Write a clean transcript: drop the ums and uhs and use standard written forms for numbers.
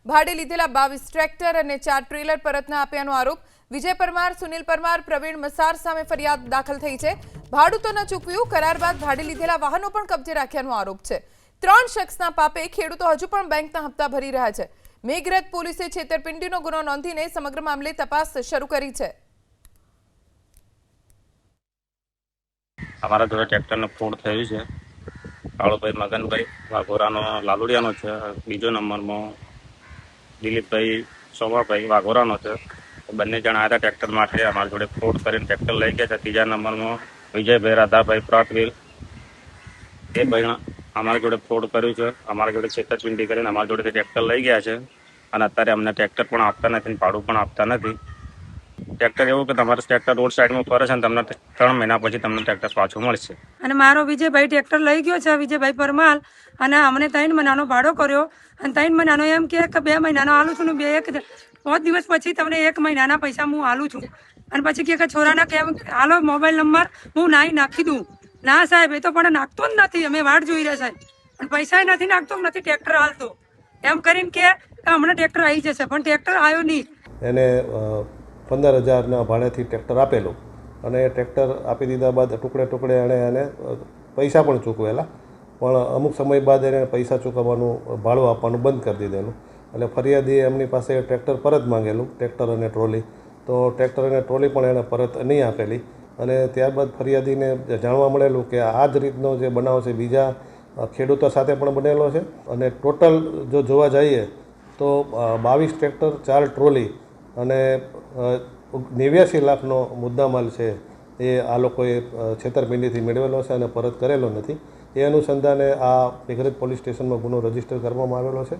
ભાડે લીધેલા 22 ટ્રેક્ટર અને 4 ટ્રેલર પરત ન આપ્યાનો આરોપ। વિજય પરમાર, સુનિલ પરમાર, પ્રવીણ મસાર સામે ફરિયાદ દાખલ થઈ છે। ભાડું તો ન ચૂકવ્યું, કરાર બાદ ભાડે લીધેલા વાહનો પણ કબજે રાખ્યાનો આરોપ છે। 3 શખ્સના પાપે ખેડૂતો હજુ પણ બેંકના હપ્તા ભરી રહ્યા છે। મેઘરજ પોલીસે છેતરપિંડીનો ગુનો નોંધીને સમગ્ર મામલે તપાસ શરૂ કરી છે। અમારા જોડે ટ્રેક્ટરનો ફ્રોડ થયું છે। કાળુભાઈ મગનભાઈ વાઘોરાનો લાલુડિયાનો છે। બીજો નંબરમાં દિલીપભાઈ સોમાભાઈ વાઘોરાનો છે। બંને જણા આવ્યા ટ્રેક્ટર માટે, અમારા જોડે ફ્રોડ કરીને ટ્રેક્ટર લઈ ગયા છે। ત્રીજા નંબરમાં વિજયભાઈ રાધાભાઈ પ્રાટવીર, એ ભાઈ અમારા જોડે ફ્રોડ કર્યું છે। અમારા જોડે છેતરપિંડી કરીને અમારા જોડેથી ટ્રેક્ટર લઈ ગયા છે અને અત્યારે અમને ટ્રેક્ટર પણ આપતા નથી, ભાડું પણ આપતા નથી। ટ્રેક્ટર એવું કે તમારે ટ્રેક્ટર રોડ સાઈડમાં ફરે છે અને તમને 3 મહિના પછી તમને ટ્રેક્ટર પાછું મળશે। અને મારો વિજયભાઈ ટ્રેક્ટર લઈ ગયો છે, વિજયભાઈ પરમાર, અને અમને 3 મહિનાનો ભાડો કર્યો અને 3 મહિનાનો એમ કે 2 મહિનાનો આલું છું ને 5 દિવસ પછી તમને 1 મહિનાના પૈસા હું આલું છું। અને પછી કે છોરાના કેમ હાલો મોબાઈલ નંબર હું નાખી દઉં। ના સાહેબ, એ તો પણ નાખતો જ નથી, અમે વાટ જોઈ રહ્યા સાહેબ, અને પૈસા નથી નાખતો, નથી ટ્રેક્ટર હાલતો, એમ કરીને કે હમણાં ટ્રેક્ટર આવી જશે, પણ ટ્રેક્ટર આવ્યો નહીં। એને 15,000ના ભાડેથી ટ્રેક્ટર આપેલું અને ટ્રેક્ટર આપી દીધા બાદ ટુકડે એને પૈસા પણ ચૂકવેલા, પણ અમુક સમય બાદ એને પૈસા ચૂકવવાનું, ભાડું આપવાનું બંધ કરી દીધેલું। એટલે ફરિયાદીએ એમની પાસે ટ્રેક્ટર પરત માંગેલું, ટ્રેક્ટર અને ટ્રોલી, તો ટ્રેક્ટર અને ટ્રોલી પણ એને પરત નહીં આપેલી। અને ત્યારબાદ ફરિયાદીને જાણવા મળેલું કે આ જ રીતનો જે બનાવ છે બીજા ખેડૂતો સાથે પણ બનેલો છે। અને ટોટલ જો જોવા જઈએ તો 22 ટ્રેક્ટર, 4 ટ્રોલી અને 89 લાખનો મુદ્દામાલ છે એ આ લોકોએ છેતરપિંડીથી મેળવેલો છે અને પરત કરેલો નથી। એ અનુસંધાને આ મેઘરજ પોલીસ સ્ટેશનમાં ગુનો રજીસ્ટર કરવામાં આવેલો છે।